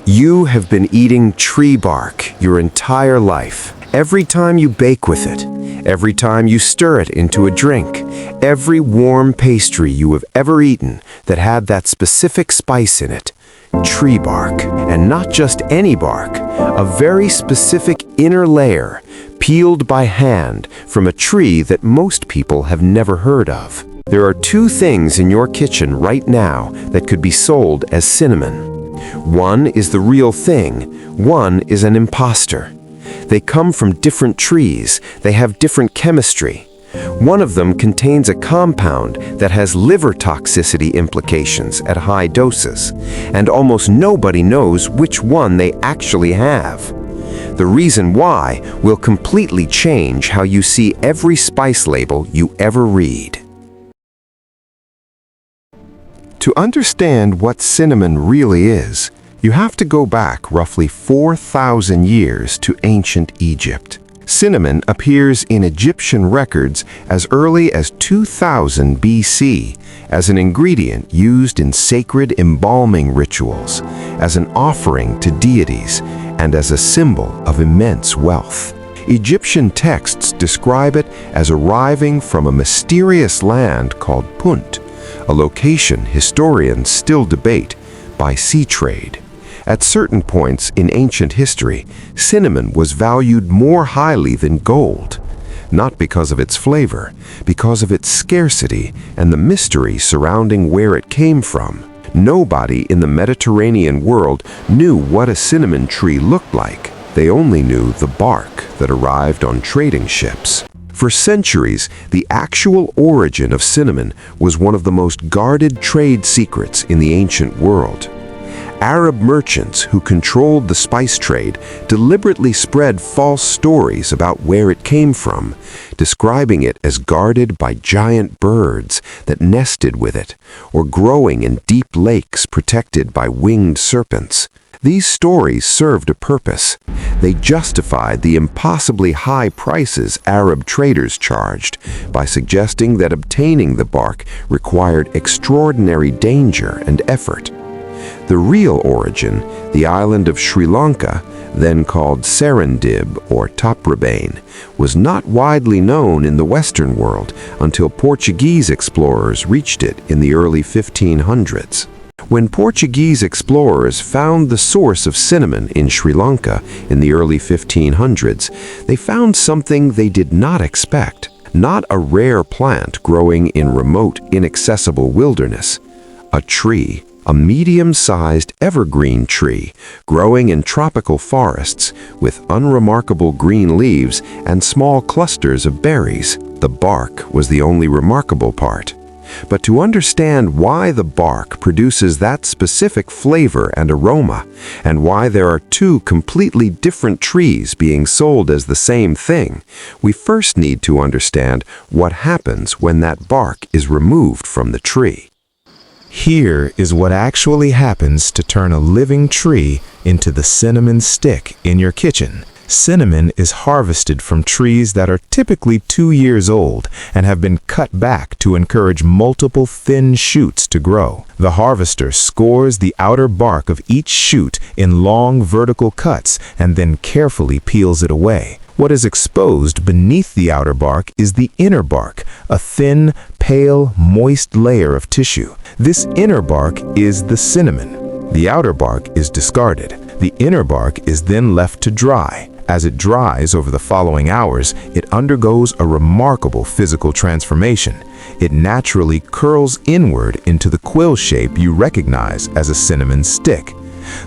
You have been eating tree bark your entire life. Every time you bake with it, every time you stir it into a drink, every warm pastry you have ever eaten that had that specific spice in it, tree bark. And not just any bark, a very specific inner layer, peeled by hand from a tree that most people have never heard of. There are two things in your kitchen right now that could be sold as cinnamon. One is the real thing, one is an imposter. They come from different trees, they have different chemistry. One of them contains a compound that has liver toxicity implications at high doses, and almost nobody knows which one they actually have. The reason why will completely change how you see every spice label you ever read. To understand what cinnamon really is, you have to go back roughly 4,000 years to ancient Egypt. Cinnamon appears in Egyptian records as early as 2000 BC as an ingredient used in sacred embalming rituals, as an offering to deities, and as a symbol of immense wealth. Egyptian texts describe it as arriving from a mysterious land called Punt, a location historians still debate, by sea trade. At certain points in ancient history, cinnamon was valued more highly than gold, not because of its flavor, because of its scarcity and the mystery surrounding where it came from. Nobody in the Mediterranean world knew what a cinnamon tree looked like. They only knew the bark that arrived on trading ships. For centuries, the actual origin of cinnamon was one of the most guarded trade secrets in the ancient world. Arab merchants who controlled the spice trade deliberately spread false stories about where it came from, describing it as guarded by giant birds that nested with it, or growing in deep lakes protected by winged serpents. These stories served a purpose. They justified the impossibly high prices Arab traders charged by suggesting that obtaining the bark required extraordinary danger and effort. The real origin, the island of Sri Lanka, then called Serendib or Taprobane, was not widely known in the Western world until Portuguese explorers reached it in the early 1500s. When Portuguese explorers found the source of cinnamon in Sri Lanka in the early 1500s, they found something they did not expect. Not a rare plant growing in remote, inaccessible wilderness. A tree, a medium-sized evergreen tree growing in tropical forests with unremarkable green leaves and small clusters of berries. The bark was the only remarkable part. But to understand why the bark produces that specific flavor and aroma, and why there are two completely different trees being sold as the same thing, we first need to understand what happens when that bark is removed from the tree. Here is what actually happens to turn a living tree into the cinnamon stick in your kitchen. Cinnamon is harvested from trees that are typically 2 years old and have been cut back to encourage multiple thin shoots to grow. The harvester scores the outer bark of each shoot in long vertical cuts and then carefully peels it away. What is exposed beneath the outer bark is the inner bark, a thin, pale, moist layer of tissue. This inner bark is the cinnamon. The outer bark is discarded. The inner bark is then left to dry. As it dries over the following hours, it undergoes a remarkable physical transformation. It naturally curls inward into the quill shape you recognize as a cinnamon stick.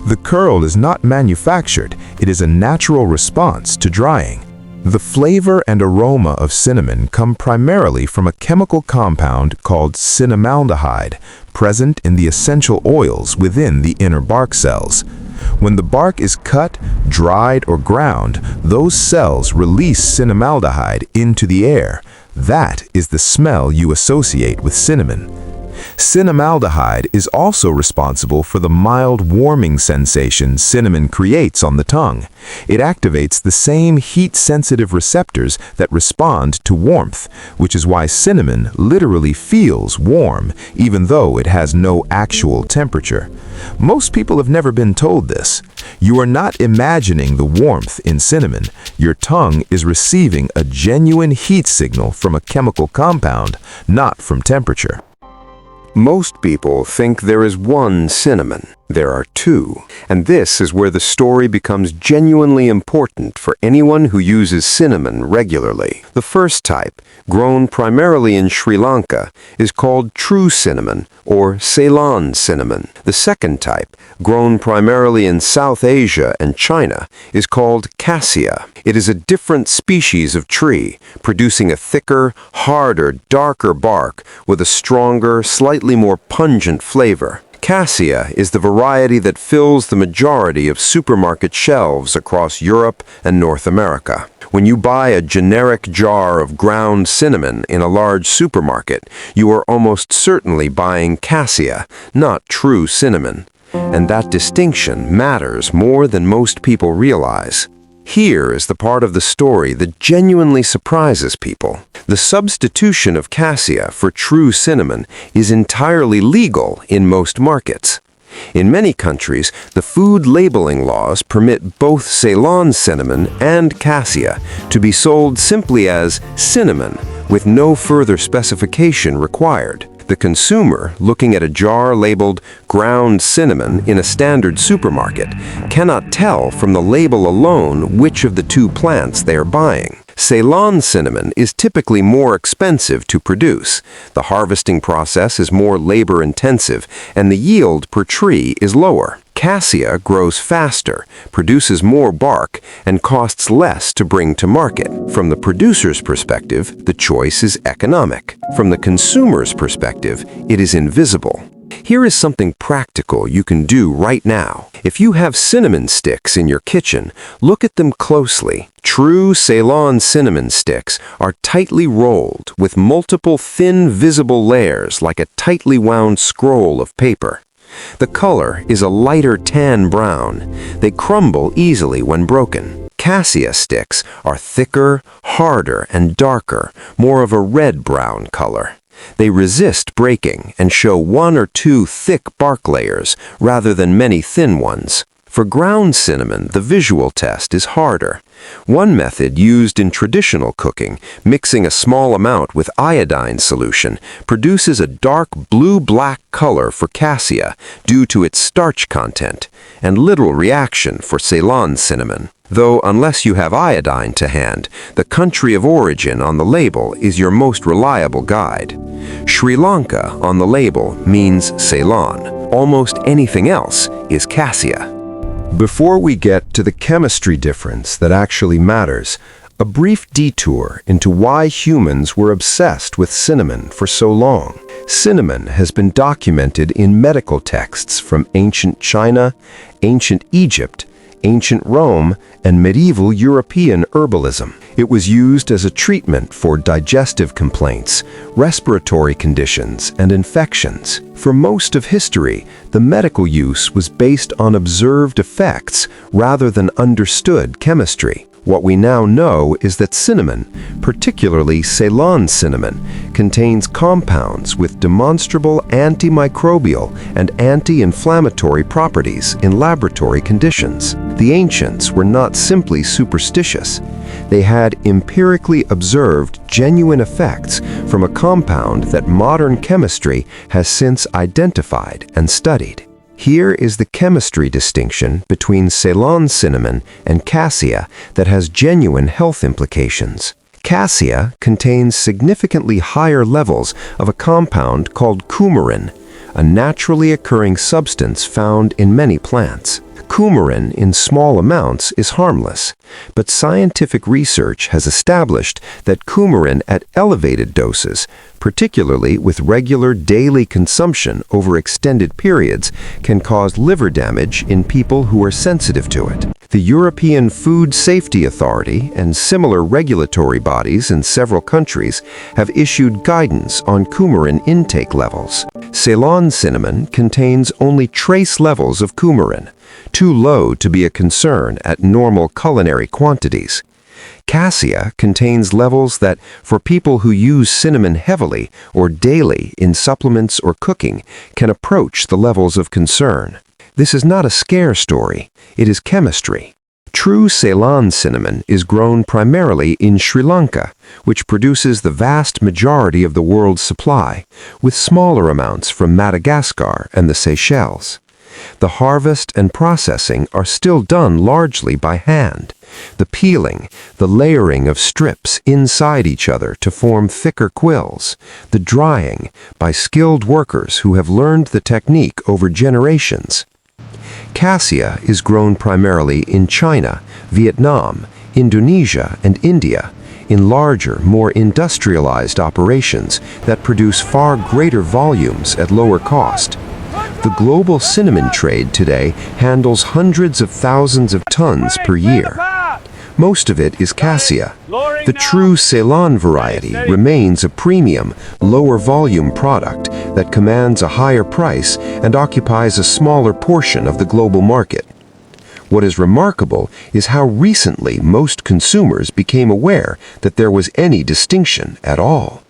The curl is not manufactured, it is a natural response to drying. The flavor and aroma of cinnamon come primarily from a chemical compound called cinnamaldehyde, present in the essential oils within the inner bark cells. When the bark is cut, dried, or ground, those cells release cinnamaldehyde into the air. That is the smell you associate with cinnamon. Cinnamaldehyde is also responsible for the mild warming sensation cinnamon creates on the tongue. It activates the same heat-sensitive receptors that respond to warmth, which is why cinnamon literally feels warm, even though it has no actual temperature. Most people have never been told this. You are not imagining the warmth in cinnamon. Your tongue is receiving a genuine heat signal from a chemical compound, not from temperature. Most people think there is one cinnamon. There are two, and this is where the story becomes genuinely important for anyone who uses cinnamon regularly. The first type, grown primarily in Sri Lanka, is called true cinnamon or Ceylon cinnamon. The second type, grown primarily in South Asia and China, is called cassia. It is a different species of tree, producing a thicker, harder, darker bark with a stronger, slightly more pungent flavor. Cassia is the variety that fills the majority of supermarket shelves across Europe and North America. When you buy a generic jar of ground cinnamon in a large supermarket, you are almost certainly buying cassia, not true cinnamon. And that distinction matters more than most people realize. Here is the part of the story that genuinely surprises people. The substitution of cassia for true cinnamon is entirely legal in most markets. In many countries, the food labeling laws permit both Ceylon cinnamon and cassia to be sold simply as cinnamon, with no further specification required. The consumer, looking at a jar labeled ground cinnamon in a standard supermarket, cannot tell from the label alone which of the two plants they are buying. Ceylon cinnamon is typically more expensive to produce. The harvesting process is more labor-intensive, and the yield per tree is lower. Cassia grows faster, produces more bark, and costs less to bring to market. From the producer's perspective, the choice is economic. From the consumer's perspective, it is invisible. Here is something practical you can do right now. If you have cinnamon sticks in your kitchen, look at them closely. True Ceylon cinnamon sticks are tightly rolled with multiple thin visible layers like a tightly wound scroll of paper. The color is a lighter tan brown. They crumble easily when broken. Cassia sticks are thicker, harder, and darker, more of a red-brown color. They resist breaking and show one or two thick bark layers rather than many thin ones. For ground cinnamon, the visual test is harder. One method used in traditional cooking, mixing a small amount with iodine solution, produces a dark blue-black color for cassia due to its starch content, and little reaction for Ceylon cinnamon. Though unless you have iodine to hand, the country of origin on the label is your most reliable guide. Sri Lanka on the label means Ceylon. Almost anything else is cassia. Before we get to the chemistry difference that actually matters, a brief detour into why humans were obsessed with cinnamon for so long. Cinnamon has been documented in medical texts from ancient China, ancient Egypt, ancient Rome, and medieval European herbalism. It was used as a treatment for digestive complaints, respiratory conditions, and infections. For most of history, the medical use was based on observed effects rather than understood chemistry. What we now know is that cinnamon, particularly Ceylon cinnamon, contains compounds with demonstrable antimicrobial and anti-inflammatory properties in laboratory conditions. The ancients were not simply superstitious. They had empirically observed genuine effects from a compound that modern chemistry has since identified and studied. Here is the chemistry distinction between Ceylon cinnamon and cassia that has genuine health implications. Cassia contains significantly higher levels of a compound called coumarin, a naturally occurring substance found in many plants. Coumarin in small amounts is harmless, but scientific research has established that coumarin at elevated doses, particularly with regular daily consumption over extended periods, can cause liver damage in people who are sensitive to it. The European Food Safety Authority and similar regulatory bodies in several countries have issued guidance on coumarin intake levels. Ceylon cinnamon contains only trace levels of coumarin, too low to be a concern at normal culinary quantities. Cassia contains levels that, for people who use cinnamon heavily or daily in supplements or cooking, can approach the levels of concern. This is not a scare story, it is chemistry. True Ceylon cinnamon is grown primarily in Sri Lanka, which produces the vast majority of the world's supply, with smaller amounts from Madagascar and the Seychelles. The harvest and processing are still done largely by hand. The peeling, the layering of strips inside each other to form thicker quills, the drying by skilled workers who have learned the technique over generations. Cassia is grown primarily in China, Vietnam, Indonesia, and India, in larger, more industrialized operations that produce far greater volumes at lower cost. The global cinnamon trade today handles hundreds of thousands of tons per year. Most of it is cassia. The true Ceylon variety remains a premium, lower volume product that commands a higher price and occupies a smaller portion of the global market. What is remarkable is how recently most consumers became aware that there was any distinction at all.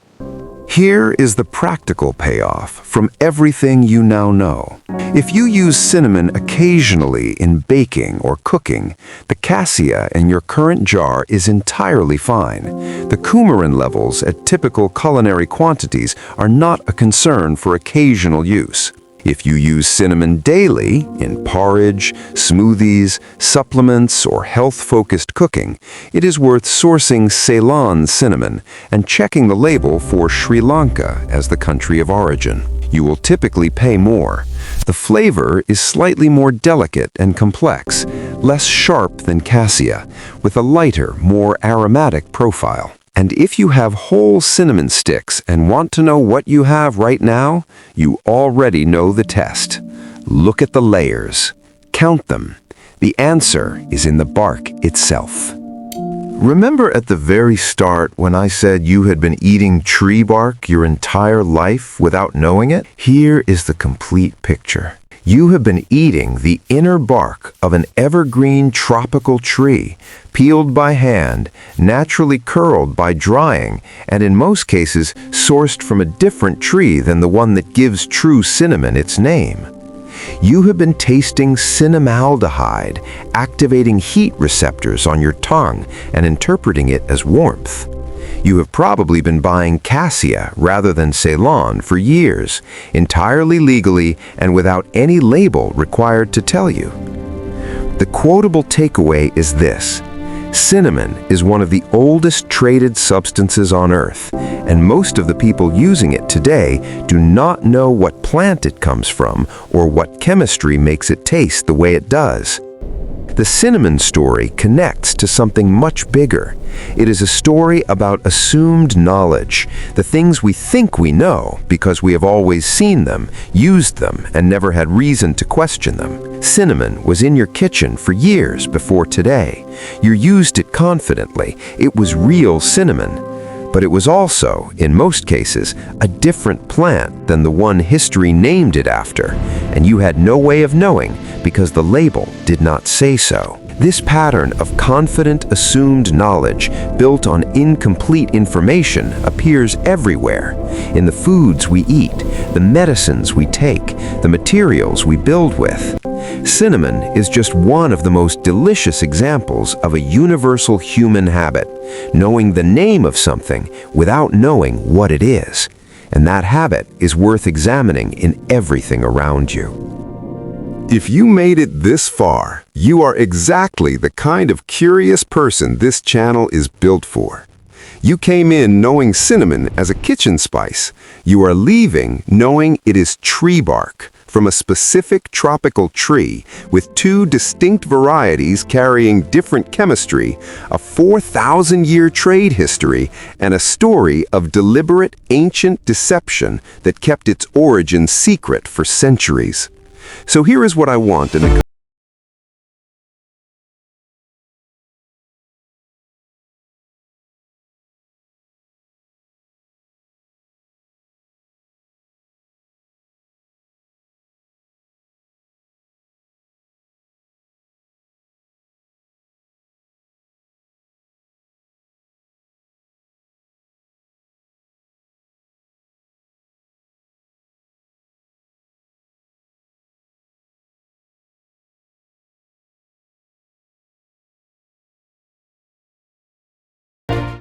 Here is the practical payoff from everything you now know. If you use cinnamon occasionally in baking or cooking, the cassia in your current jar is entirely fine. The coumarin levels at typical culinary quantities are not a concern for occasional use. If you use cinnamon daily in porridge, smoothies, supplements, or health-focused cooking, it is worth sourcing Ceylon cinnamon and checking the label for Sri Lanka as the country of origin. You will typically pay more. The flavor is slightly more delicate and complex, less sharp than cassia, with a lighter, more aromatic profile. And if you have whole cinnamon sticks and want to know what you have right now, you already know the test. Look at the layers. Count them. The answer is in the bark itself. Remember at the very start when I said you had been eating tree bark your entire life without knowing it? Here is the complete picture. You have been eating the inner bark of an evergreen tropical tree, peeled by hand, naturally curled by drying, and in most cases sourced from a different tree than the one that gives true cinnamon its name. You have been tasting cinnamaldehyde, activating heat receptors on your tongue and interpreting it as warmth. You have probably been buying cassia rather than Ceylon for years, entirely legally and without any label required to tell you. The quotable takeaway is this: cinnamon is one of the oldest traded substances on Earth, and most of the people using it today do not know what plant it comes from or what chemistry makes it taste the way it does. The cinnamon story connects to something much bigger. It is a story about assumed knowledge, the things we think we know because we have always seen them, used them, and never had reason to question them. Cinnamon was in your kitchen for years before today. You used it confidently. It was real cinnamon. But it was also, in most cases, a different plant than the one history named it after, and you had no way of knowing because the label did not say so. This pattern of confident, assumed knowledge built on incomplete information appears everywhere. In the foods we eat, the medicines we take, the materials we build with. Cinnamon is just one of the most delicious examples of a universal human habit, knowing the name of something without knowing what it is. And that habit is worth examining in everything around you. If you made it this far, you are exactly the kind of curious person this channel is built for. You came in knowing cinnamon as a kitchen spice. You are leaving knowing it is tree bark from a specific tropical tree with two distinct varieties carrying different chemistry, a 4,000-year trade history, and a story of deliberate ancient deception that kept its origin secret for centuries. So here is what I want in a